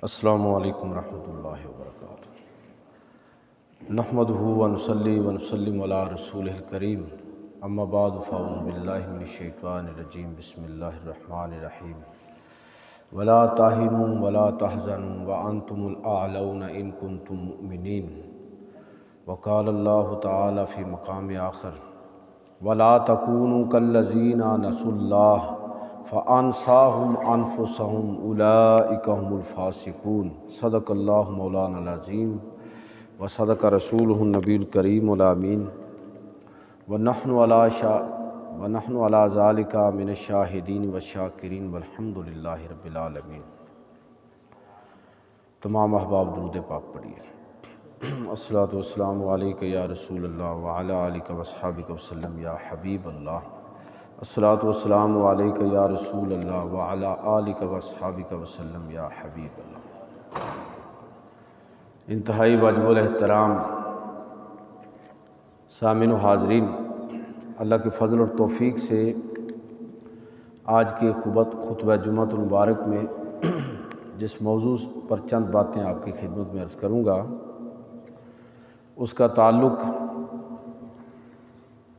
السلام علیکم ورحمۃ اللہ وبرکاتہ۔ نحمدہ ونصلی ونسلم علی رسولہ الکریم، اما بعد فاعوذ باللہ من الشیطان الرجیم، بسم اللہ الرحمن الرحیم۔ ولا تہنوا ولا تحزنوا وانتم الاعلون ان کنتم مؤمنین۔ وقال اللہ تعالی فی مقام آخر، ولا تکونوا کالذین نسوا اللہ فانساہم انفسہم اولئک هم الفاسقون۔ صدق اللہ مولانا العظیم وصدق رسولہ النبی الکریم الامین، ونحن علی ذالک من الشاہدین والشاکرین والحمد للہ رب العالمین۔ تمام احباب درود پاک پڑھیے۔ الصلاۃ والسلام علیک یا رسول اللہ وعلی آلک واصحابک وسلم یا حبیب اللہ۔ الصلاۃ والسلام علیک یا رسول اللہ وعلی آلک واصحابک وسلم یا حبیب اللہ۔ انتہائی واجب الاحترام سامعین و حاضرین، اللہ کے فضل اور توفیق سے آج کے خطبہ جمعۃ المبارک میں جس موضوع پر چند باتیں آپ کی خدمت میں عرض کروں گا، اس کا تعلق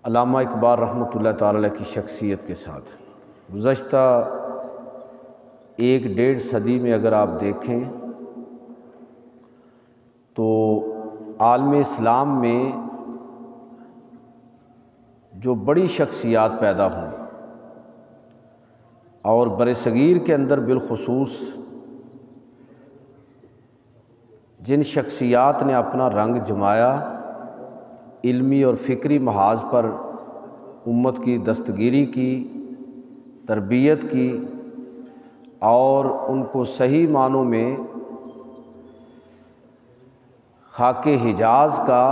علامہ اقبال رحمۃ اللہ تعالی علیہ کی شخصیت کے ساتھ۔ گزشتہ 1-1.5 صدی میں اگر آپ دیکھیں تو عالم اسلام میں جو بڑی شخصیات پیدا ہوئیں اور برصغیر کے اندر بالخصوص جن شخصیات نے اپنا رنگ جمایا، علمی اور فکری محاذ پر امت کی دستگیری کی، تربیت کی اور ان کو صحیح معنوں میں خاک حجاز کا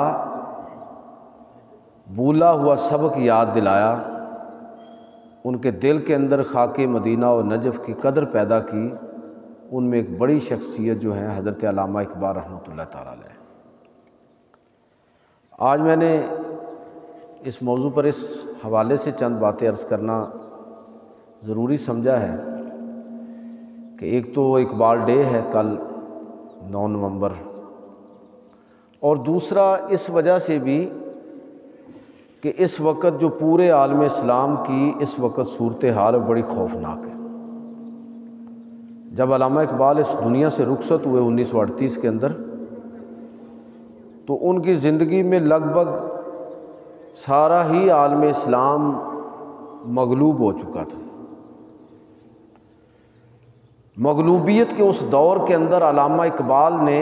بھولا ہوا سبق یاد دلایا، ان کے دل کے اندر خاک مدینہ اور نجف کی قدر پیدا کی، ان میں ایک بڑی شخصیت جو ہے حضرت علامہ اقبال رحمۃ اللہ تعالی علیہ۔ آج میں نے اس موضوع پر اس حوالے سے چند باتیں عرض کرنا ضروری سمجھا ہے کہ ایک تو اقبال ڈے ہے کل 9 نومبر، اور دوسرا اس وجہ سے بھی کہ اس وقت جو پورے عالم اسلام کی اس وقت صورتحال بڑی خوفناک ہے۔ جب علامہ اقبال اس دنیا سے رخصت ہوئے 1938 کے اندر، تو ان کی زندگی میں لگ بھگ سارا ہی عالم اسلام مغلوب ہو چکا تھا۔ مغلوبیت کے اس دور کے اندر علامہ اقبال نے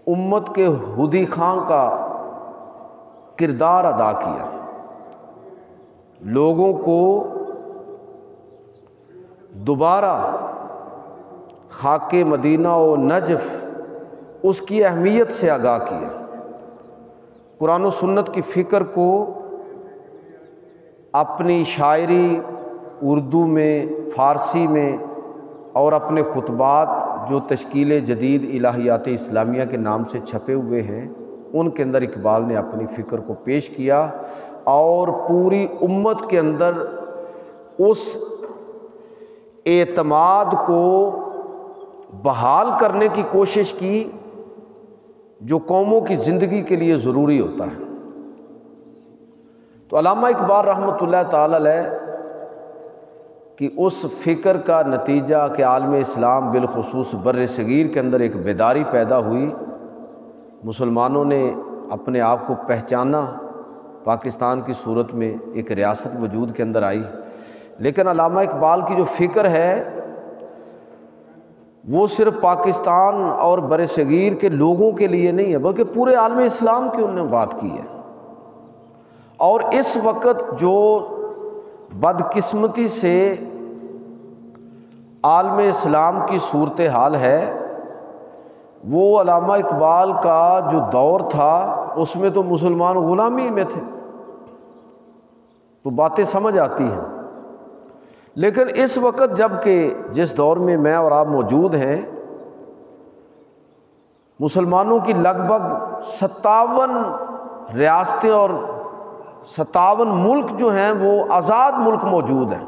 امت کے ہدی خاں کا کردار ادا کیا، لوگوں کو دوبارہ خاک مدینہ و نجف اس کی اہمیت سے آگاہ کیا، قرآن و سنت کی فکر کو اپنی شاعری اردو میں، فارسی میں اور اپنے خطبات جو تشکیل جدید الہیات اسلامیہ کے نام سے چھپے ہوئے ہیں، ان کے اندر اقبال نے اپنی فکر کو پیش کیا اور پوری امت کے اندر اس اعتماد کو بحال کرنے کی کوشش کی جو قوموں کی زندگی کے لیے ضروری ہوتا ہے۔ تو علامہ اقبال رحمۃ اللہ تعالی علیہ کی اس فکر کا نتیجہ کہ عالم اسلام بالخصوص بر صغیر کے اندر ایک بیداری پیدا ہوئی، مسلمانوں نے اپنے آپ کو پہچانا، پاکستان کی صورت میں ایک ریاست وجود کے اندر آئی۔ لیکن علامہ اقبال کی جو فکر ہے وہ صرف پاکستان اور بر صغیر کے لوگوں کے لیے نہیں ہے، بلکہ پورے عالم اسلام کی انہوں نے بات کی ہے۔ اور اس وقت جو بدقسمتی سے عالم اسلام کی صورتحال ہے، وہ علامہ اقبال کا جو دور تھا اس میں تو مسلمان غلامی میں تھے، تو باتیں سمجھ آتی ہیں۔ لیکن اس وقت جب کہ جس دور میں میں اور آپ موجود ہیں، مسلمانوں کی لگ بھگ 57 ریاستیں اور 57 ملک جو ہیں وہ آزاد ملک موجود ہیں،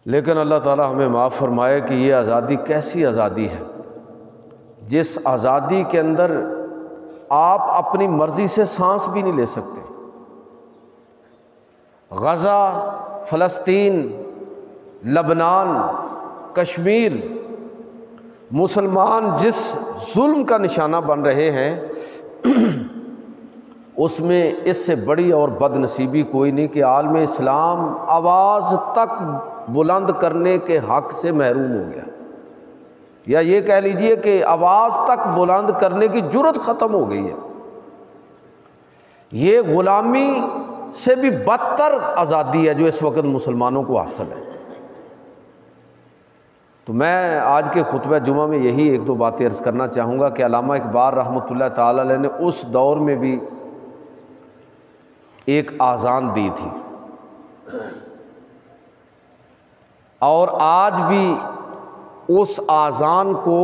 لیکن اللہ تعالی ہمیں معاف فرمائے کہ یہ آزادی کیسی آزادی ہے جس آزادی کے اندر آپ اپنی مرضی سے سانس بھی نہیں لے سکتے۔ غزہ، فلسطین، لبنان، کشمیر، مسلمان جس ظلم کا نشانہ بن رہے ہیں اس میں اس سے بڑی اور بد نصیبی کوئی نہیں کہ عالم اسلام آواز تک بلند کرنے کے حق سے محروم ہو گیا، یا یہ کہہ لیجئے کہ آواز تک بلند کرنے کی جرت ختم ہو گئی ہے۔ یہ غلامی سے بھی بدتر آزادی ہے جو اس وقت مسلمانوں کو حاصل ہے۔ تو میں آج کے خطبہ جمعہ میں یہی ایک دو باتیں عرض کرنا چاہوں گا کہ علامہ اقبال رحمۃ اللہ تعالی علیہ نے اس دور میں بھی ایک آذان دی تھی، اور آج بھی اس آذان کو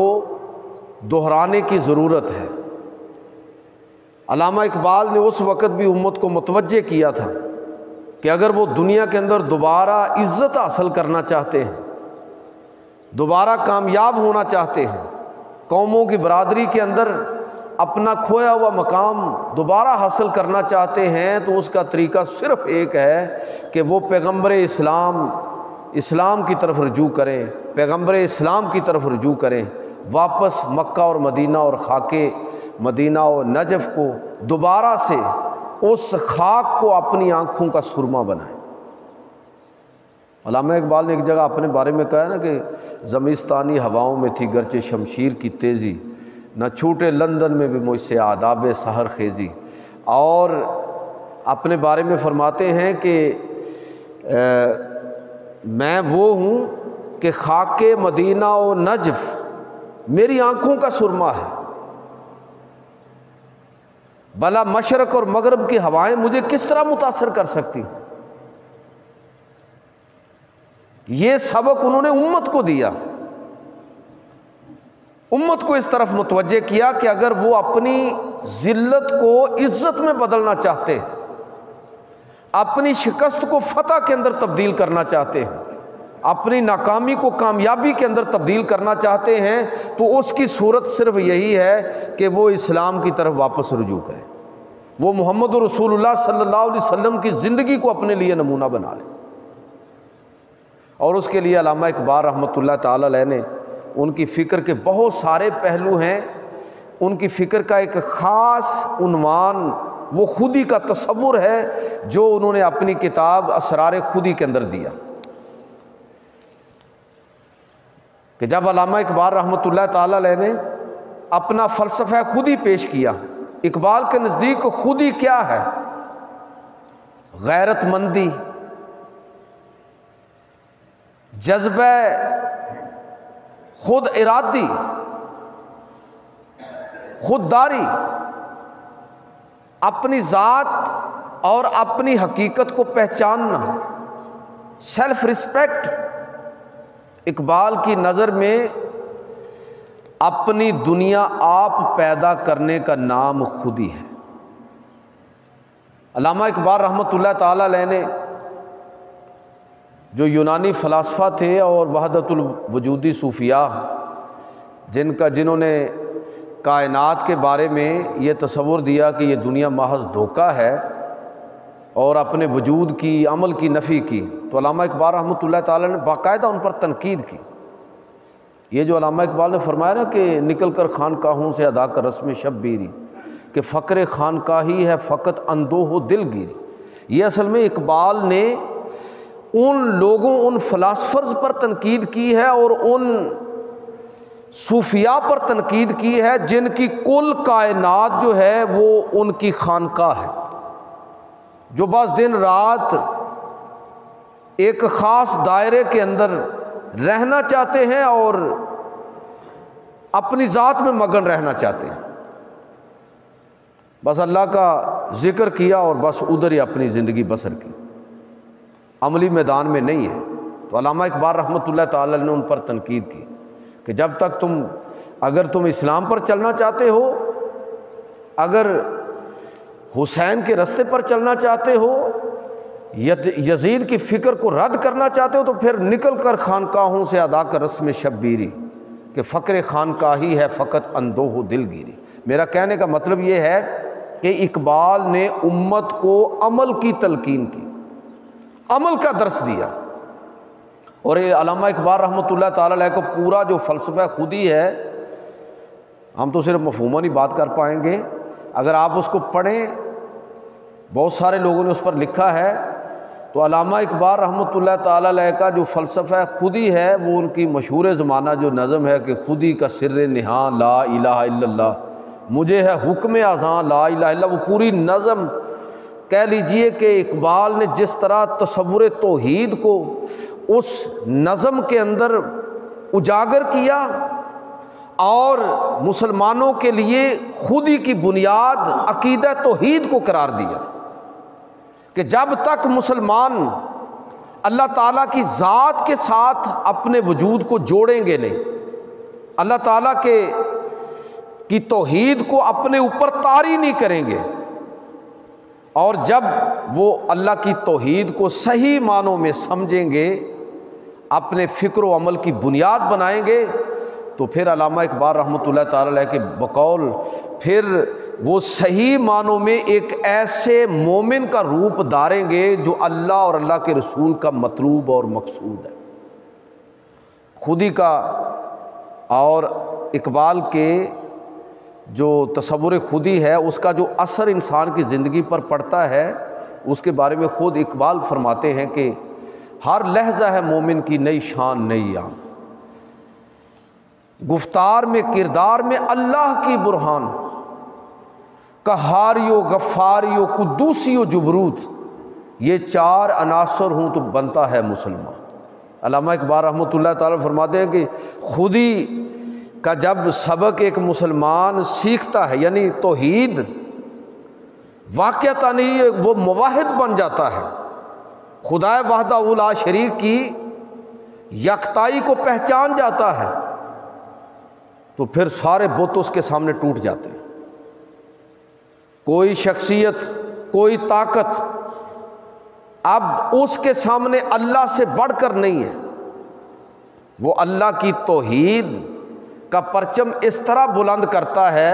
دہرانے کی ضرورت ہے۔ علامہ اقبال نے اس وقت بھی امت کو متوجہ کیا تھا کہ اگر وہ دنیا کے اندر دوبارہ عزت حاصل کرنا چاہتے ہیں، دوبارہ کامیاب ہونا چاہتے ہیں، قوموں کی برادری کے اندر اپنا کھویا ہوا مقام دوبارہ حاصل کرنا چاہتے ہیں، تو اس کا طریقہ صرف ایک ہے کہ وہ پیغمبر اسلام کی طرف رجوع کریں، پیغمبر اسلام کی طرف رجوع کریں، واپس مکہ اور مدینہ اور خاک مدینہ اور نجف کو دوبارہ سے اس خاک کو اپنی آنکھوں کا سرما بنائیں۔ علامہ اقبال نے ایک جگہ اپنے بارے میں کہا ہے نا کہ زمستانی ہواؤں میں تھی گرچہ شمشیر کی تیزی، نہ چھوٹے لندن میں بھی مجھ سے آداب سحر خیزی، اور اپنے بارے میں فرماتے ہیں کہ میں وہ ہوں کہ خاک مدینہ و نجف میری آنکھوں کا سرما ہے، بھلا مشرق اور مغرب کی ہوائیں مجھے کس طرح متاثر کر سکتی ہیں۔ یہ سبق انہوں نے امت کو دیا، امت کو اس طرف متوجہ کیا کہ اگر وہ اپنی ذلت کو عزت میں بدلنا چاہتے ہیں، اپنی شکست کو فتح کے اندر تبدیل کرنا چاہتے ہیں، اپنی ناکامی کو کامیابی کے اندر تبدیل کرنا چاہتے ہیں، تو اس کی صورت صرف یہی ہے کہ وہ اسلام کی طرف واپس رجوع کریں، وہ محمد رسول اللہ صلی اللہ علیہ وسلم کی زندگی کو اپنے لیے نمونہ بنا لیں۔ اور اس کے لیے علامہ اقبال رحمۃ اللہ تعالی علیہ نے، ان کی فکر کے بہت سارے پہلو ہیں، ان کی فکر کا ایک خاص عنوان وہ خودی کا تصور ہے جو انہوں نے اپنی کتاب اسرار خودی کے اندر دیا، کہ جب علامہ اقبال رحمۃ اللہ تعالی علیہ نے اپنا فلسفہ خودی پیش کیا، اقبال کے نزدیک خودی کیا ہے؟ غیرت مندی، جذبہ خود ارادی، خودداری، اپنی ذات اور اپنی حقیقت کو پہچاننا، سیلف رسپیکٹ۔ اقبال کی نظر میں اپنی دنیا آپ پیدا کرنے کا نام خودی ہے۔ علامہ اقبال رحمۃ اللہ تعالی علیہ نے، جو یونانی فلاسفہ تھے اور وحدت الوجودی صوفیاء، جنہوں نے کائنات کے بارے میں یہ تصور دیا کہ یہ دنیا محض دھوکہ ہے اور اپنے وجود کی، عمل کی نفی کی، تو علامہ اقبال رحمۃ اللہ تعالی نے باقاعدہ ان پر تنقید کی۔ یہ جو علامہ اقبال نے فرمایا نا کہ نکل کر خانقاہوں سے ادا کر رسم شبیری، کہ فقر خانقاہی ہے فقط اندوہ دل گیری، یہ اصل میں اقبال نے ان لوگوں، ان فلاسفرز پر تنقید کی ہے اور ان صوفیاء پر تنقید کی ہے جن کی کل کائنات جو ہے وہ ان کی خانقاہ ہے، جو بس دن رات ایک خاص دائرے کے اندر رہنا چاہتے ہیں اور اپنی ذات میں مگن رہنا چاہتے ہیں، بس اللہ کا ذکر کیا اور بس ادھر ہی اپنی زندگی بسر کی، عملی میدان میں نہیں ہے۔ تو علامہ اقبال رحمۃ اللہ تعالی نے ان پر تنقید کی کہ جب تک اگر تم اسلام پر چلنا چاہتے ہو، اگر حسین کے رستے پر چلنا چاہتے ہو، یزید کی فکر کو رد کرنا چاہتے ہو تو پھر نکل کر خانقاہوں سے ادا کر رسم شبیری کہ فقر خانقاہی ہے فقط اندوہ دل گیری۔ میرا کہنے کا مطلب یہ ہے کہ اقبال نے امت کو عمل کی تلقین کی، عمل کا درس دیا۔ اور یہ علامہ اقبال رحمۃ اللہ تعالی علیہ کو پورا جو فلسفہ خودی ہے، ہم تو صرف مفہوماً ہی بات کر پائیں گے، اگر آپ اس کو پڑھیں، بہت سارے لوگوں نے اس پر لکھا ہے، تو علامہ اقبال رحمۃ اللہ تعالی علیہ کا جو فلسفہ خودی ہے وہ ان کی مشہور زمانہ جو نظم ہے کہ خودی کا سر نہاں لا الہ الا اللہ، مجھے ہے حکم اذاں لا الہ الا اللہ، وہ پوری نظم کہہ لیجئے کہ اقبال نے جس طرح تصور توحید کو اس نظم کے اندر اجاگر کیا اور مسلمانوں کے لیے خودی کی بنیاد عقیدہ توحید کو قرار دیا کہ جب تک مسلمان اللہ تعالیٰ کی ذات کے ساتھ اپنے وجود کو جوڑیں گے نہیں، اللہ تعالیٰ کی توحید کو اپنے اوپر طاری نہیں کریں گے، اور جب وہ اللہ کی توحید کو صحیح معنوں میں سمجھیں گے، اپنے فکر و عمل کی بنیاد بنائیں گے، تو پھر علامہ اقبال رحمۃ اللہ تعالی علیہ کے بقول پھر وہ صحیح معنوں میں ایک ایسے مومن کا روپ دھاریں گے جو اللہ اور اللہ کے رسول کا مطلوب اور مقصود ہے۔ خودی کا اور اقبال کے جو تصور خودی ہے اس کا جو اثر انسان کی زندگی پر پڑتا ہے، اس کے بارے میں خود اقبال فرماتے ہیں کہ ہر لحظہ ہے مومن کی نئی شان نئی آن، گفتار میں کردار میں اللہ کی برہان، قہاری و غفاری و قدوسی و جبروت، یہ چار عناصر ہوں تو بنتا ہے مسلمان۔ علامہ اقبال رحمۃ اللہ تعالیٰ فرماتے ہیں کہ خودی کا جب سبق ایک مسلمان سیکھتا ہے، یعنی توحید واقعتاً ہی وہ موحد بن جاتا ہے، خدا وحدہ لا شریک کی یکتائی کو پہچان جاتا ہے، تو پھر سارے بت اس کے سامنے ٹوٹ جاتے ہیں۔ کوئی شخصیت، کوئی طاقت اب اس کے سامنے اللہ سے بڑھ کر نہیں ہے۔ وہ اللہ کی توحید کا پرچم اس طرح بلند کرتا ہے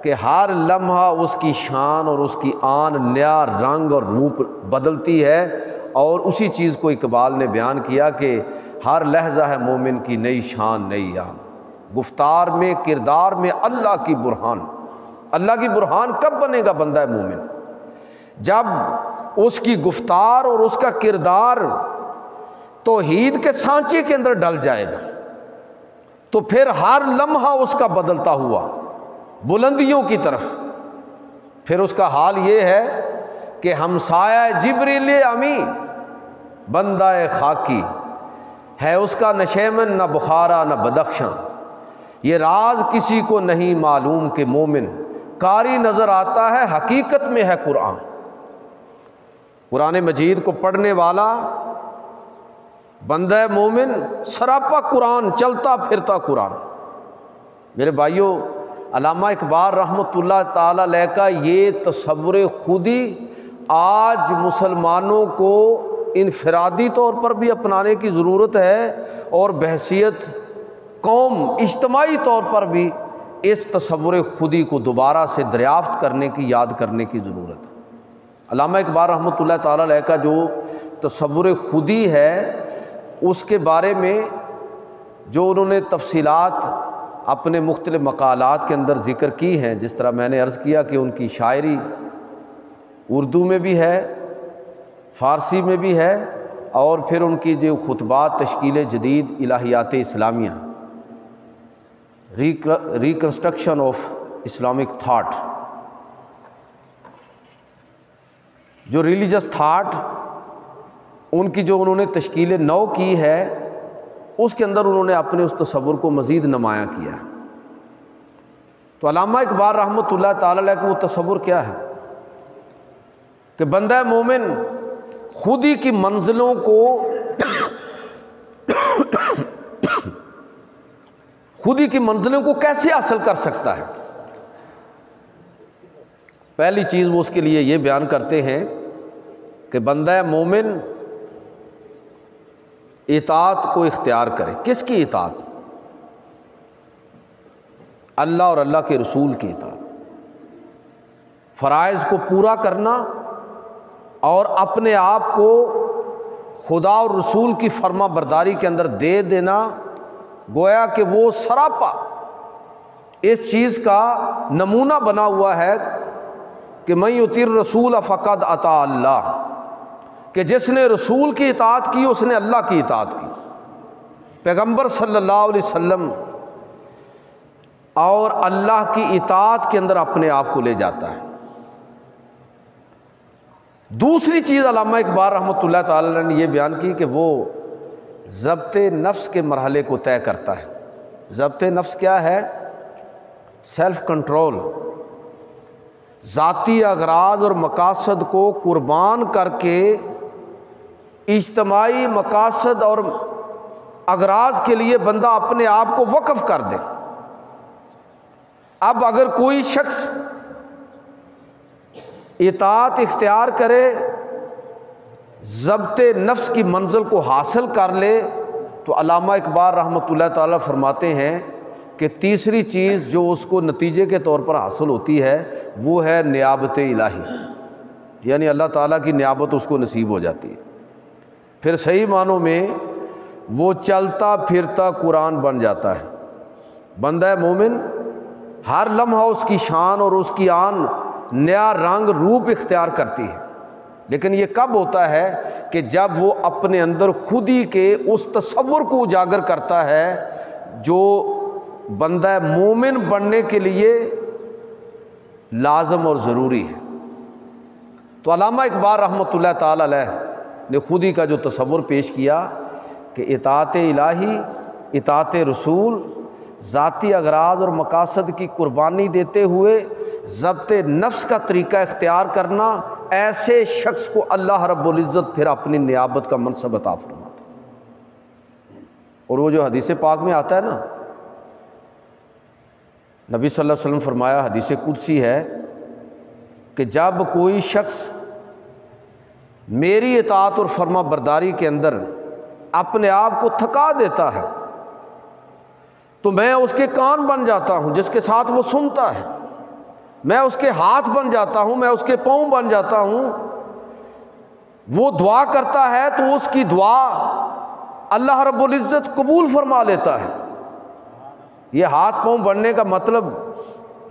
کہ ہر لمحہ اس کی شان اور اس کی آن نیا رنگ اور روپ بدلتی ہے، اور اسی چیز کو اقبال نے بیان کیا کہ ہر لحظہ ہے مومن کی نئی شان نئی آن، گفتار میں کردار میں اللہ کی برہان۔ اللہ کی برہان کب بنے گا بندہ مومن؟ جب اس کی گفتار اور اس کا کردار توحید کے سانچے کے اندر ڈل جائے گا، تو پھر ہر لمحہ اس کا بدلتا ہوا بلندیوں کی طرف، پھر اس کا حال یہ ہے کہ ہمسایہ جبریل امی بندہ خاکی ہے، اس کا نشیمن نہ بخارا نہ بدخشاں، یہ راز کسی کو نہیں معلوم کہ مومن قاری نظر آتا ہے حقیقت میں ہے قرآن۔ قرآن مجید کو پڑھنے والا بندہ مومن سراپا قرآن، چلتا پھرتا قرآن۔ میرے بھائیوں، علامہ اقبال رحمۃ اللہ تعالی علیہ کا یہ تصور خودی آج مسلمانوں کو انفرادی طور پر بھی اپنانے کی ضرورت ہے، اور بحیثیت قوم اجتماعی طور پر بھی اس تصور خودی کو دوبارہ سے دریافت کرنے کی، یاد کرنے کی ضرورت ہے۔ علامہ اقبال رحمۃ اللہ تعالی علیہ کا جو تصور خودی ہے، اس کے بارے میں جو انہوں نے تفصیلات اپنے مختلف مقالات کے اندر ذکر کی ہیں، جس طرح میں نے عرض کیا کہ ان کی شاعری اردو میں بھی ہے، فارسی میں بھی ہے، اور پھر ان کی جو خطبات تشکیل جدید الہیات اسلامیہ، ریکنسٹرکشن آف اسلامک تھاٹ، جو ریلیجس تھاٹ ان کی جو انہوں نے تشکیل نو کی ہے، اس کے اندر انہوں نے اپنے اس تصور کو مزید نمایاں کیا ہے۔ تو علامہ اقبال رحمۃ اللہ تعالی علیہ کا وہ تصور کیا ہے کہ بندہ مومن خودی کی منزلوں کو خودی کی منزلوں کو کیسے حاصل کر سکتا ہے؟ پہلی چیز وہ اس کے لیے یہ بیان کرتے ہیں کہ بندہ مومن اطاعت کو اختیار کرے۔ کس کی اطاعت؟ اللہ اور اللہ کے رسول کی اطاعت، فرائض کو پورا کرنا اور اپنے آپ کو خدا اور رسول کی فرما برداری کے اندر دے دینا، گویا کہ وہ سراپا اس چیز کا نمونہ بنا ہوا ہے کہ من یطیع الرسول فقد اطاع اللہ، کہ جس نے رسول کی اطاعت کی اس نے اللہ کی اطاعت کی، پیغمبر صلی اللہ علیہ وسلم اور اللہ کی اطاعت کے اندر اپنے آپ کو لے جاتا ہے۔ دوسری چیز علامہ اقبال رحمۃ اللہ تعالی نے یہ بیان کی کہ وہ ضبط نفس کے مرحلے کو طے کرتا ہے۔ ضبط نفس کیا ہے؟ سیلف کنٹرول، ذاتی اغراض اور مقاصد کو قربان کر کے اجتماعی مقاصد اور اغراض کے لیے بندہ اپنے آپ کو وقف کر دے۔ اب اگر کوئی شخص اطاعت اختیار کرے، ضبط نفس کی منزل کو حاصل کر لے، تو علامہ اقبال رحمۃ اللہ تعالیٰ فرماتے ہیں کہ تیسری چیز جو اس کو نتیجے کے طور پر حاصل ہوتی ہے وہ ہے نیابت الہی، یعنی اللہ تعالیٰ کی نیابت اس کو نصیب ہو جاتی ہے۔ پھر صحیح معنوں میں وہ چلتا پھرتا قرآن بن جاتا ہے۔ بندہ مومن ہر لمحہ اس کی شان اور اس کی آن نیا رنگ روپ اختیار کرتی ہے، لیکن یہ کب ہوتا ہے کہ جب وہ اپنے اندر خودی کے اس تصور کو اجاگر کرتا ہے جو بندہ مومن بننے کے لیے لازم اور ضروری ہے۔ تو علامہ اقبال رحمۃ اللہ تعالی علیہ نے خودی کا جو تصور پیش کیا کہ اطاعت الہی، اطاعت رسول، ذاتی اغراض اور مقاصد کی قربانی دیتے ہوئے ضبط نفس کا طریقہ اختیار کرنا، ایسے شخص کو اللہ رب العزت پھر اپنی نیابت کا منصب عطا فرماتا ہے۔ اور وہ جو حدیث پاک میں آتا ہے نا، نبی صلی اللہ علیہ وسلم فرمایا، حدیث قدسی ہے کہ جب کوئی شخص میری اطاعت اور فرما برداری کے اندر اپنے آپ کو تھکا دیتا ہے تو میں اس کے کان بن جاتا ہوں جس کے ساتھ وہ سنتا ہے، میں اس کے ہاتھ بن جاتا ہوں، میں اس کے پاؤں بن جاتا ہوں۔ وہ دعا کرتا ہے تو اس کی دعا اللہ رب العزت قبول فرما لیتا ہے۔ یہ ہاتھ پاؤں بننے کا مطلب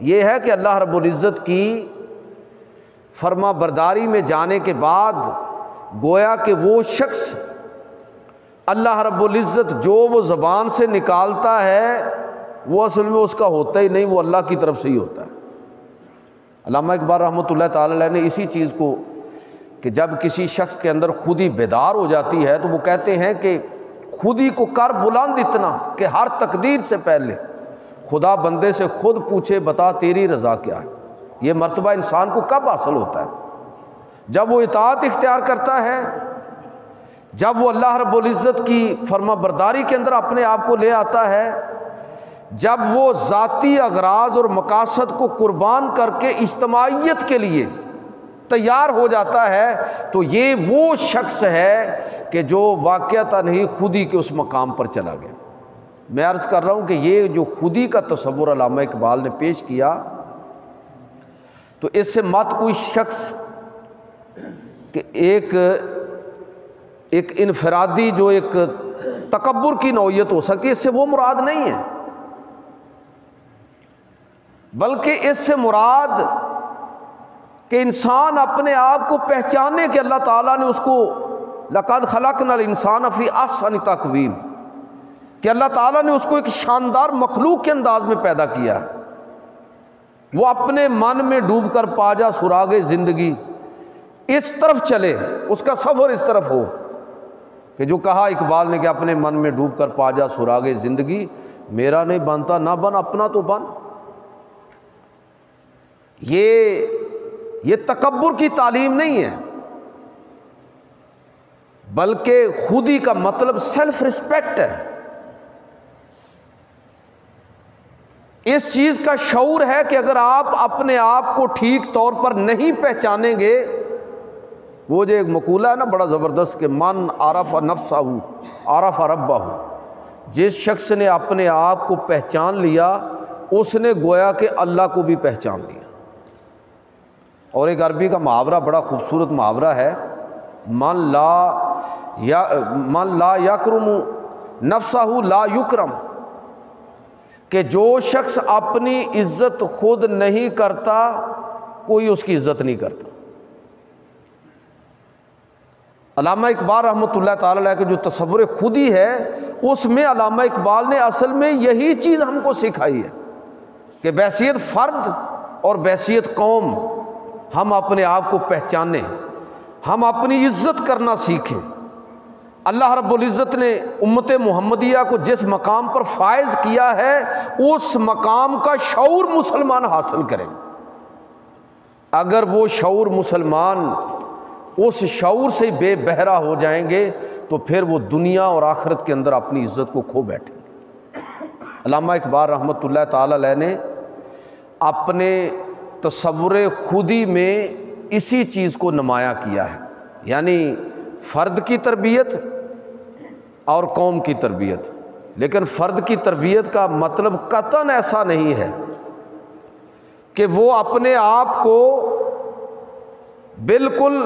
یہ ہے کہ اللہ رب العزت کی فرما برداری میں جانے کے بعد گویا کہ وہ شخص اللہ رب العزت جو وہ زبان سے نکالتا ہے وہ اصل میں اس کا ہوتا ہی نہیں، وہ اللہ کی طرف سے ہی ہوتا ہے۔ علامہ اقبال رحمۃ اللہ تعالی علیہ نے اسی چیز کو کہ جب کسی شخص کے اندر خودی بیدار ہو جاتی ہے تو وہ کہتے ہیں کہ خودی کو کر بلند اتنا کہ ہر تقدیر سے پہلے خدا بندے سے خود پوچھے بتا تیری رضا کیا ہے۔ یہ مرتبہ انسان کو کب حاصل ہوتا ہے؟ جب وہ اطاعت اختیار کرتا ہے، جب وہ اللہ رب العزت کی فرما برداری کے اندر اپنے آپ کو لے آتا ہے، جب وہ ذاتی اغراض اور مقاصد کو قربان کر کے اجتماعیت کے لیے تیار ہو جاتا ہے، تو یہ وہ شخص ہے کہ جو واقعتاً ہی خودی کے اس مقام پر چلا گیا۔ میں عرض کر رہا ہوں کہ یہ جو خودی کا تصور علامہ اقبال نے پیش کیا، تو اس سے مت کوئی شخص کہ ایک انفرادی جو ایک تکبر کی نوعیت ہو سکتی ہے، اس سے وہ مراد نہیں ہے، بلکہ اس سے مراد کہ انسان اپنے آپ کو پہچانے کہ اللہ تعالیٰ نے اس کو لقد خلقنا الانسان فی احسن تقویم، کہ اللہ تعالیٰ نے اس کو ایک شاندار مخلوق کے انداز میں پیدا کیا ہے۔ وہ اپنے من میں ڈوب کر پا جا سراغ زندگی، اس طرف چلے، اس کا سفر اس طرف ہو کہ جو کہا اقبال نے کہ اپنے من میں ڈوب کر پا جا سراغ زندگی، میرا نہیں بنتا نہ بن، اپنا تو بن۔ یہ تکبر کی تعلیم نہیں ہے، بلکہ خودی کا مطلب سیلف ریسپیکٹ ہے۔ اس چیز کا شعور ہے کہ اگر آپ اپنے آپ کو ٹھیک طور پر نہیں پہچانیں گے، وہ جو ایک مقولہ ہے نا بڑا زبردست کہ من عرف نفسہ عرف ربہ، جس شخص نے اپنے آپ کو پہچان لیا اس نے گویا کہ اللہ کو بھی پہچان لیا۔ اور ایک عربی کا محاورہ بڑا خوبصورت محاورہ ہے، من لا یکرم نفسہ لا یکرم، کہ جو شخص اپنی عزت خود نہیں کرتا کوئی اس کی عزت نہیں کرتا۔ علامہ اقبال رحمۃ اللہ تعالی علیہ کے جو تصور خودی ہے اس میں علامہ اقبال نے اصل میں یہی چیز ہم کو سکھائی ہے کہ بحیثیت فرد اور بحیثیت قوم ہم اپنے آپ کو پہچانیں، ہم اپنی عزت کرنا سیکھیں۔ اللہ رب العزت نے امت محمدیہ کو جس مقام پر فائز کیا ہے اس مقام کا شعور مسلمان حاصل کریں۔ اگر وہ شعور مسلمان اس شعور سے بے بہرا ہو جائیں گے تو پھر وہ دنیا اور آخرت کے اندر اپنی عزت کو کھو بیٹھیں گے۔ علامہ اقبال رحمۃ اللہ تعالی علیہ نے اپنے تصور خودی میں اسی چیز کو نمایاں کیا ہے، یعنی فرد کی تربیت اور قوم کی تربیت۔ لیکن فرد کی تربیت کا مطلب قطعاً ایسا نہیں ہے کہ وہ اپنے آپ کو بالکل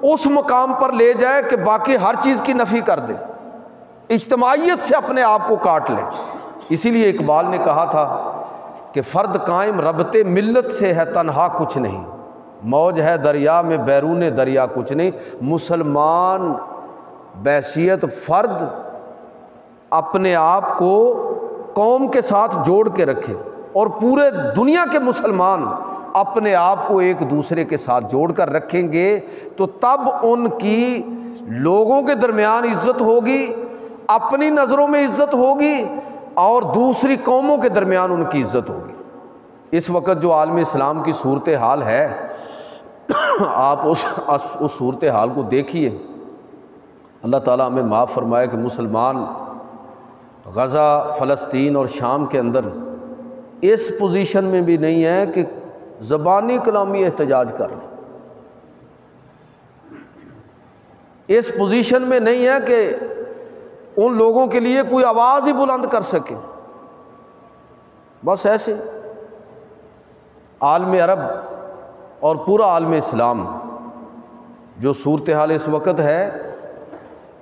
اس مقام پر لے جائے کہ باقی ہر چیز کی نفی کر دے، اجتماعیت سے اپنے آپ کو کاٹ لے۔ اسی لیے اقبال نے کہا تھا کہ فرد قائم ربط ملت سے ہے تنہا کچھ نہیں، موج ہے دریا میں بیرون دریا کچھ نہیں۔ مسلمان بحیثیت فرد اپنے آپ کو قوم کے ساتھ جوڑ کے رکھے، اور پورے دنیا کے مسلمان اپنے آپ کو ایک دوسرے کے ساتھ جوڑ کر رکھیں گے تو تب ان کی لوگوں کے درمیان عزت ہوگی، اپنی نظروں میں عزت ہوگی، اور دوسری قوموں کے درمیان ان کی عزت ہوگی۔ اس وقت جو عالم اسلام کی صورتحال ہے آپ اس صورتحال کو دیکھیے۔ اللہ تعالیٰ ہمیں معاف فرمائے کہ مسلمان غزہ، فلسطین اور شام کے اندر اس پوزیشن میں بھی نہیں ہے کہ زبانی کلامی احتجاج کر لیں، اس پوزیشن میں نہیں ہے کہ ان لوگوں کے لیے کوئی آواز ہی بلند کر سکے۔ بس ایسے عالم عرب اور پورا عالم اسلام جو صورتحال اس وقت ہے،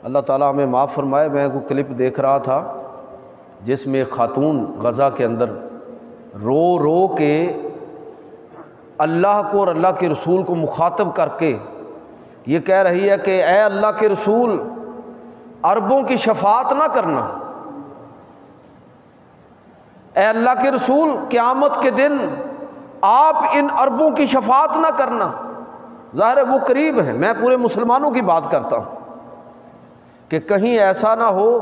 اللہ تعالیٰ ہمیں معاف فرمائے۔ میں کوئی کلپ دیکھ رہا تھا جس میں خاتون غزہ کے اندر رو رو کے اللہ کو اور اللہ کے رسول کو مخاطب کر کے یہ کہہ رہی ہے کہ اے اللہ کے رسول عربوں کی شفاعت نہ کرنا، اے اللہ کے رسول قیامت کے دن آپ ان عربوں کی شفاعت نہ کرنا۔ ظاہر ہے وہ قریب ہیں، میں پورے مسلمانوں کی بات کرتا ہوں کہ کہیں ایسا نہ ہو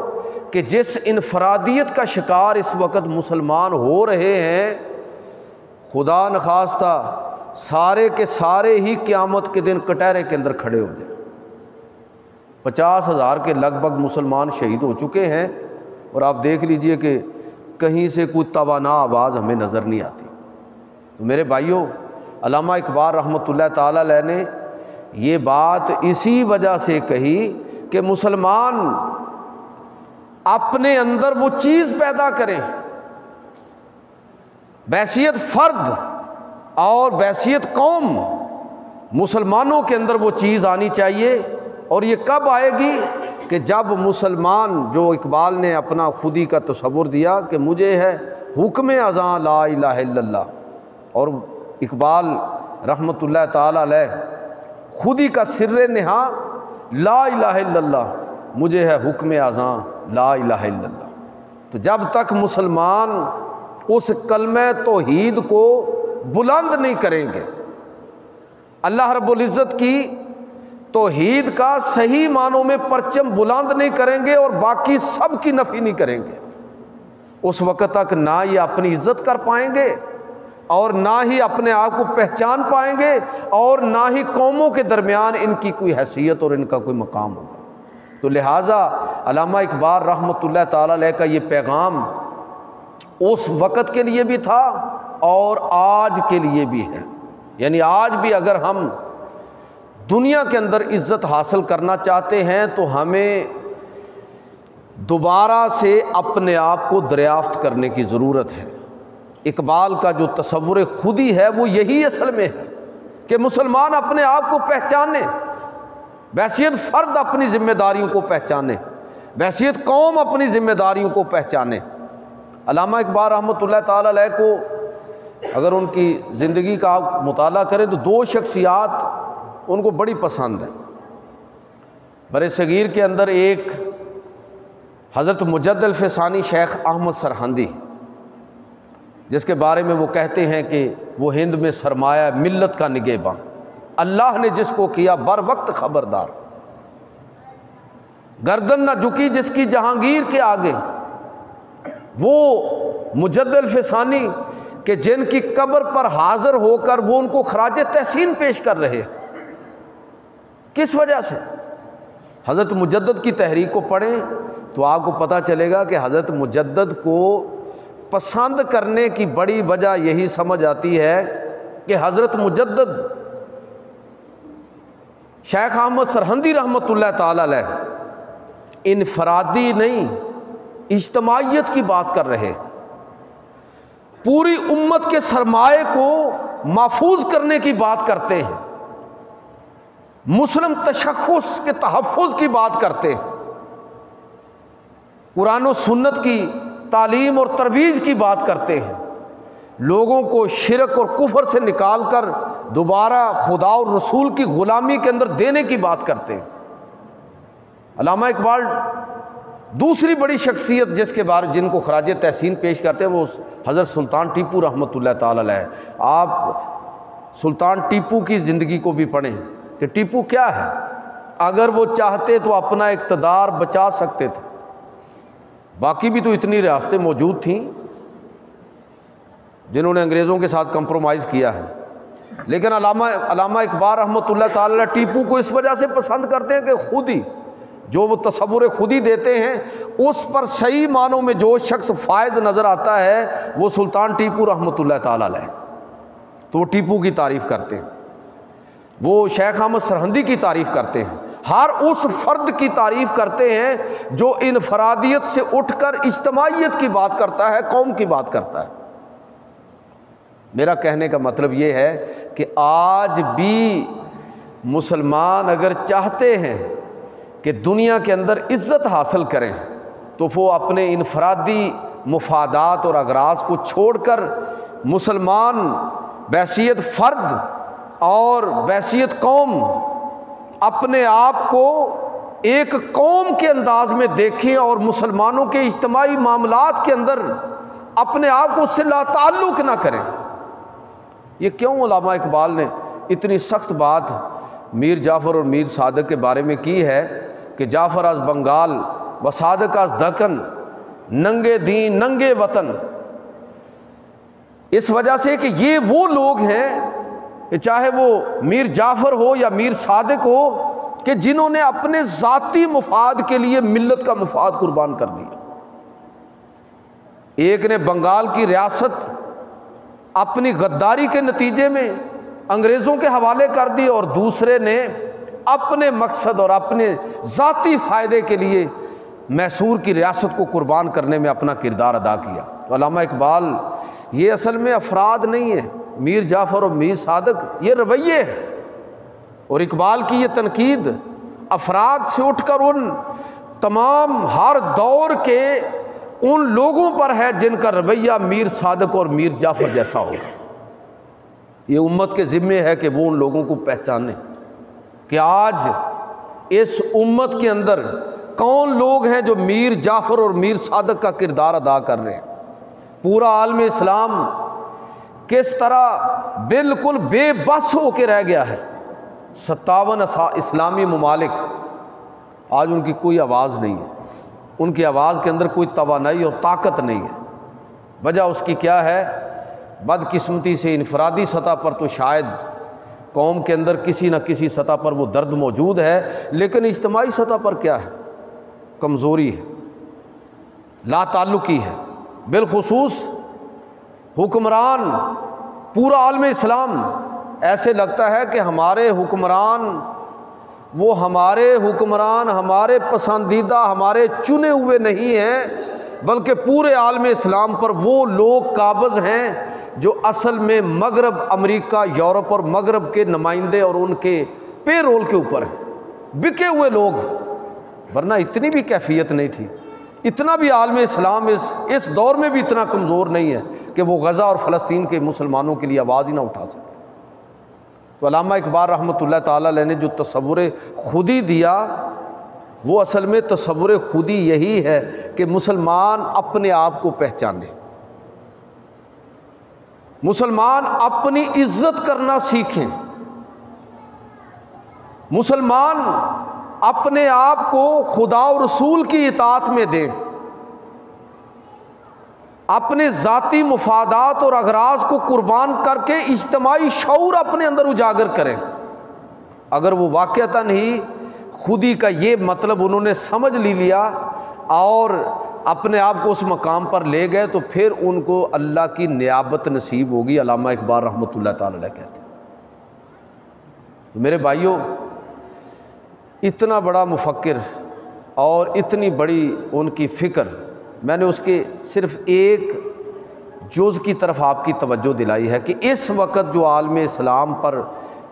کہ جس انفرادیت کا شکار اس وقت مسلمان ہو رہے ہیں، خدا نخواستہ سارے کے سارے ہی قیامت کے دن کٹہرے کے اندر کھڑے ہو جائیں۔ 50,000 کے لگ بھگ مسلمان شہید ہو چکے ہیں، اور آپ دیکھ لیجئے کہ کہیں سے کوئی توانا آواز ہمیں نظر نہیں آتی۔ تو میرے بھائیوں، علامہ اقبال رحمۃ اللہ تعالی علیہ نے یہ بات اسی وجہ سے کہی کہ مسلمان اپنے اندر وہ چیز پیدا کریں، بحیثیت فرد اور بحیثیت قوم مسلمانوں کے اندر وہ چیز آنی چاہیے۔ اور یہ کب آئے گی کہ جب مسلمان، جو اقبال نے اپنا خودی کا تصور دیا کہ مجھے ہے حکم اذاں لا الہ الا اللہ، اور اقبال رحمۃ اللہ تعالی علیہ خودی کا سر نہا لا الہ الا اللہ، مجھے ہے حکم اذاں لا الہ الا اللہ۔ تو جب تک مسلمان اس کلمہ توحید کو بلند نہیں کریں گے، اللہ رب العزت کی توحید کا صحیح معنوں میں پرچم بلند نہیں کریں گے اور باقی سب کی نفی نہیں کریں گے، اس وقت تک نہ یہ اپنی عزت کر پائیں گے اور نہ ہی اپنے آپ کو پہچان پائیں گے، اور نہ ہی قوموں کے درمیان ان کی کوئی حیثیت اور ان کا کوئی مقام ہوگا۔ تو لہٰذا علامہ اقبال رحمۃ اللہ تعالی علیہ کا یہ پیغام اس وقت کے لیے بھی تھا اور آج کے لیے بھی ہے۔ یعنی آج بھی اگر ہم دنیا کے اندر عزت حاصل کرنا چاہتے ہیں تو ہمیں دوبارہ سے اپنے آپ کو دریافت کرنے کی ضرورت ہے۔ اقبال کا جو تصور خودی ہے وہ یہی اصل میں ہے کہ مسلمان اپنے آپ کو پہچانے، بحیثیت فرد اپنی ذمہ داریوں کو پہچانے، بحیثیت قوم اپنی ذمہ داریوں کو پہچانے۔ علامہ اقبال رحمۃ اللہ تعالی علیہ کو اگر ان کی زندگی کا آپ مطالعہ کریں تو دو شخصیات ان کو بڑی پسند ہیں۔ برصغیر کے اندر ایک حضرت مجد الفسانی شیخ احمد سرہندی، جس کے بارے میں وہ کہتے ہیں کہ وہ ہند میں سرمایہ ملت کا نگہباں، اللہ نے جس کو کیا بر وقت خبردار، گردن نہ جھکی جس کی جہانگیر کے آگے۔ وہ مجد الفسانی کہ جن کی قبر پر حاضر ہو کر وہ ان کو خراج تحسین پیش کر رہے ہیں، کس وجہ سے؟ حضرت مجدد کی تحریک کو پڑھیں تو آپ کو پتہ چلے گا کہ حضرت مجدد کو پسند کرنے کی بڑی وجہ یہی سمجھ آتی ہے کہ حضرت مجدد شیخ احمد سرہندی رحمۃ اللہ تعالی علیہ انفرادی نہیں اجتماعیت کی بات کر رہے، پوری امت کے سرمایے کو محفوظ کرنے کی بات کرتے ہیں، مسلم تشخص کے تحفظ کی بات کرتے ہیں، قرآن و سنت کی تعلیم اور ترویج کی بات کرتے ہیں، لوگوں کو شرک اور کفر سے نکال کر دوبارہ خدا اور رسول کی غلامی کے اندر دینے کی بات کرتے ہیں۔ علامہ اقبال دوسری بڑی شخصیت جس کے بارے جن کو خراج تحسین پیش کرتے ہیں وہ حضرت سلطان ٹیپو رحمۃ اللہ تعالی علیہ۔ آپ سلطان ٹیپو کی زندگی کو بھی پڑھیں کہ ٹیپو کیا ہے، اگر وہ چاہتے تو اپنا اقتدار بچا سکتے تھے، باقی بھی تو اتنی ریاستیں موجود تھیں جنہوں نے انگریزوں کے ساتھ کمپرومائز کیا ہے، لیکن علامہ اقبال رحمۃ اللہ تعالی علیہ ٹیپو کو اس وجہ سے پسند کرتے ہیں کہ خود ہی جو وہ تصور خودی دیتے ہیں اس پر صحیح معنوں میں جو شخص فائز نظر آتا ہے وہ سلطان ٹیپو رحمۃ اللہ تعالی علیہ، تو وہ ٹیپو کی تعریف کرتے ہیں، وہ شیخ احمد سرہندی کی تعریف کرتے ہیں، ہر اس فرد کی تعریف کرتے ہیں جو انفرادیت سے اٹھ کر اجتماعیت کی بات کرتا ہے، قوم کی بات کرتا ہے۔ میرا کہنے کا مطلب یہ ہے کہ آج بھی مسلمان اگر چاہتے ہیں کہ دنیا کے اندر عزت حاصل کریں تو وہ اپنے انفرادی مفادات اور اغراض کو چھوڑ کر مسلمان بحیثیت فرد اور بحیثیت قوم اپنے آپ کو ایک قوم کے انداز میں دیکھیں اور مسلمانوں کے اجتماعی معاملات کے اندر اپنے آپ کو اس سے لا تعلق نہ کریں۔ یہ کیوں علامہ اقبال نے اتنی سخت بات میر جعفر اور میر صادق کے بارے میں کی ہے کہ جعفر از بنگال و صادق از دکن، ننگے دین ننگے وطن، اس وجہ سے کہ یہ وہ لوگ ہیں کہ چاہے وہ میر جعفر ہو یا میر صادق ہو کہ جنہوں نے اپنے ذاتی مفاد کے لیے ملت کا مفاد قربان کر دیا۔ ایک نے بنگال کی ریاست اپنی غداری کے نتیجے میں انگریزوں کے حوالے کر دی اور دوسرے نے اپنے مقصد اور اپنے ذاتی فائدے کے لیے میسور کی ریاست کو قربان کرنے میں اپنا کردار ادا کیا۔ تو علامہ اقبال یہ اصل میں افراد نہیں ہے، میر جعفر اور میر صادق یہ رویے ہے، اور اقبال کی یہ تنقید افراد سے اٹھ کر ان تمام ہر دور کے ان لوگوں پر ہے جن کا رویہ میر صادق اور میر جعفر جیسا ہوگا۔ یہ امت کے ذمے ہے کہ وہ ان لوگوں کو پہچانے کہ آج اس امت کے اندر کون لوگ ہیں جو میر جعفر اور میر صادق کا کردار ادا کر رہے ہیں۔ پورا عالم اسلام کس طرح بالکل بے بس ہو کے رہ گیا ہے، 57 اسلامی ممالک، آج ان کی کوئی آواز نہیں ہے، ان کی آواز کے اندر کوئی توانائی اور طاقت نہیں ہے۔ وجہ اس کی کیا ہے؟ بدقسمتی سے انفرادی سطح پر تو شاید قوم کے اندر کسی نہ کسی سطح پر وہ درد موجود ہے، لیکن اجتماعی سطح پر کیا ہے؟ کمزوری ہے، لا تعلقی ہے۔ بالخصوص حکمران پورا عالم اسلام ایسے لگتا ہے کہ ہمارے حکمران وہ ہمارے حکمران، ہمارے پسندیدہ، ہمارے چنے ہوئے نہیں ہیں، بلکہ پورے عالم اسلام پر وہ لوگ قابض ہیں جو اصل میں مغرب، امریکہ، یورپ اور مغرب کے نمائندے اور ان کے پے رول کے اوپر ہیں، بکے ہوئے لوگ۔ ورنہ اتنی بھی کیفیت نہیں تھی، اتنا بھی عالم اسلام اس دور میں بھی اتنا کمزور نہیں ہے کہ وہ غزہ اور فلسطین کے مسلمانوں کے لیے آواز ہی نہ اٹھا سکے۔ تو علامہ اقبال رحمۃ اللہ تعالیٰ علیہ نے جو تصور خودی دیا، وہ اصل میں تصور خودی یہی ہے کہ مسلمان اپنے آپ کو پہچانے، مسلمان اپنی عزت کرنا سیکھیں، مسلمان اپنے آپ کو خدا و رسول کی اطاعت میں دیں، اپنے ذاتی مفادات اور اغراض کو قربان کر کے اجتماعی شعور اپنے اندر اجاگر کریں۔ اگر وہ واقعتاً ہی خودی کا یہ مطلب انہوں نے سمجھ لیا اور اپنے آپ کو اس مقام پر لے گئے تو پھر ان کو اللہ کی نیابت نصیب ہوگی، علامہ اقبال رحمۃ اللہ تعالی علیہ کہتے ہیں۔ تو میرے بھائیوں، اتنا بڑا مفکر اور اتنی بڑی ان کی فکر، میں نے اس کے صرف ایک جز کی طرف آپ کی توجہ دلائی ہے کہ اس وقت جو عالم اسلام پر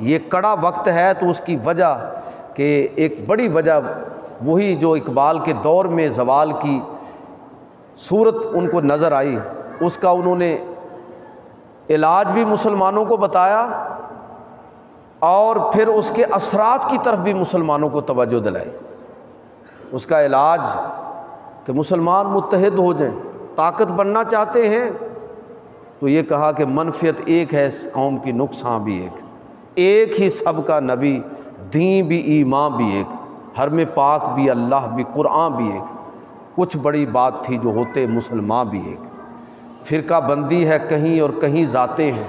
یہ کڑا وقت ہے تو اس کی وجہ کہ ایک بڑی وجہ وہی جو اقبال کے دور میں زوال کی صورت ان کو نظر آئی، اس کا انہوں نے علاج بھی مسلمانوں کو بتایا اور پھر اس کے اثرات کی طرف بھی مسلمانوں کو توجہ دلائی۔ اس کا علاج کہ مسلمان متحد ہو جائیں، طاقت بننا چاہتے ہیں تو یہ کہا کہ منفیت ایک ہے اس قوم کی، نقصان بھی ایک ہی سب کا نبی، دین بھی ایمان بھی ایک، حرم پاک بھی اللہ بھی قرآن بھی ایک، کچھ بڑی بات تھی جو ہوتے مسلمان بھی ایک، فرقہ بندی ہے کہیں اور کہیں ذاتیں ہیں،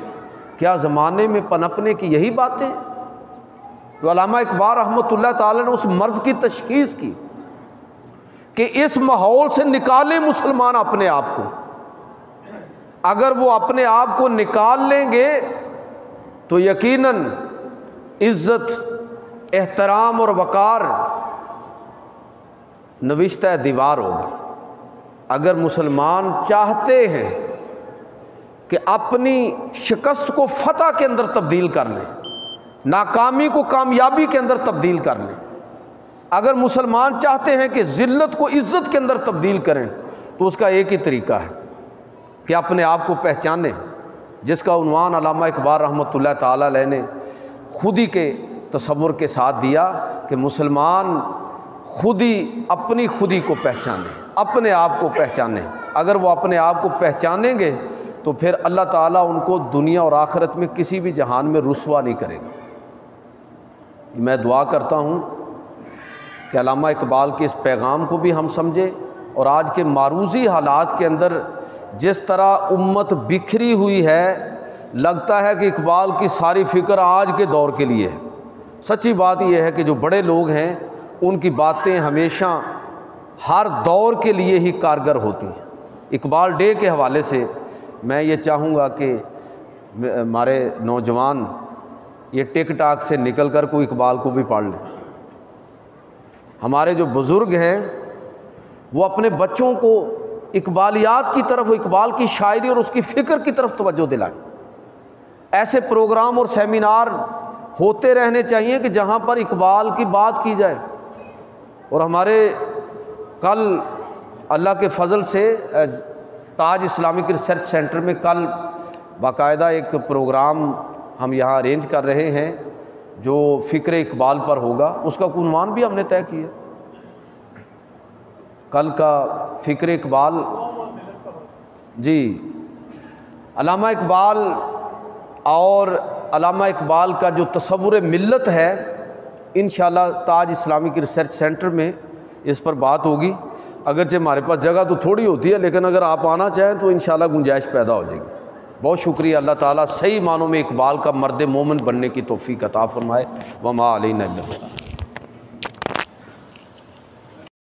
کیا زمانے میں پنپنے کی یہی باتیں ہیں؟ تو علامہ اقبال رحمۃ اللہ تعالی نے اس مرض کی تشخیص کی کہ اس ماحول سے نکالیں مسلمان اپنے آپ کو۔ اگر وہ اپنے آپ کو نکال لیں گے تو یقیناً عزت، احترام اور وقار نوشتہ دیوار ہوگا۔ اگر مسلمان چاہتے ہیں کہ اپنی شکست کو فتح کے اندر تبدیل کر لیں، ناکامی کو کامیابی کے اندر تبدیل کر لیں، اگر مسلمان چاہتے ہیں کہ ذلت کو عزت کے اندر تبدیل کریں تو اس کا ایک ہی طریقہ ہے کہ اپنے آپ کو پہچانیں، جس کا عنوان علامہ اقبال رحمۃ اللہ تعالی علیہ نے خودی کے تصور کے ساتھ دیا کہ مسلمان خودی اپنی خودی کو پہچانیں، اپنے آپ کو پہچانیں۔ اگر وہ اپنے آپ کو پہچانیں گے تو پھر اللہ تعالیٰ ان کو دنیا اور آخرت میں کسی بھی جہان میں رسوا نہیں کرے گا۔ میں دعا کرتا ہوں کہ علامہ اقبال کے اس پیغام کو بھی ہم سمجھیں، اور آج کے معروضی حالات کے اندر جس طرح امت بکھری ہوئی ہے، لگتا ہے کہ اقبال کی ساری فکر آج کے دور کے لیے ہے۔ سچی بات یہ ہے کہ جو بڑے لوگ ہیں ان کی باتیں ہمیشہ ہر دور کے لیے ہی کارگر ہوتی ہیں۔ اقبال ڈے کے حوالے سے میں یہ چاہوں گا کہ ہمارے نوجوان یہ ٹک ٹاک سے نکل کر کوئی اقبال کو بھی پڑھ لیں۔ ہمارے جو بزرگ ہیں وہ اپنے بچوں کو اقبالیات کی طرف، اقبال کی شاعری اور اس کی فکر کی طرف توجہ دلائیں۔ ایسے پروگرام اور سیمینار ہوتے رہنے چاہیے کہ جہاں پر اقبال کی بات کی جائے۔ اور ہمارے کل اللہ کے فضل سے تاج اسلامک ریسرچ سینٹر میں کل باقاعدہ ایک پروگرام ہم یہاں ارینج کر رہے ہیں جو فکر اقبال پر ہوگا، اس کا عنوان بھی ہم نے طے کیا۔ کل کا فکر اقبال، جی علامہ اقبال اور علامہ اقبال کا جو تصور ملت ہے، انشاءاللہ تاج اسلامک ریسرچ سینٹر میں اس پر بات ہوگی۔ اگرچہ ہمارے پاس جگہ تو تھوڑی ہوتی ہے، لیکن اگر آپ آنا چاہیں تو انشاءاللہ گنجائش پیدا ہو جائے گی۔ بہت شکریہ، اللہ تعالیٰ صحیح معنوں میں اقبال کا مرد مومن بننے کی توفیق عطا فرمائے۔ وما علینا الا البلاغ۔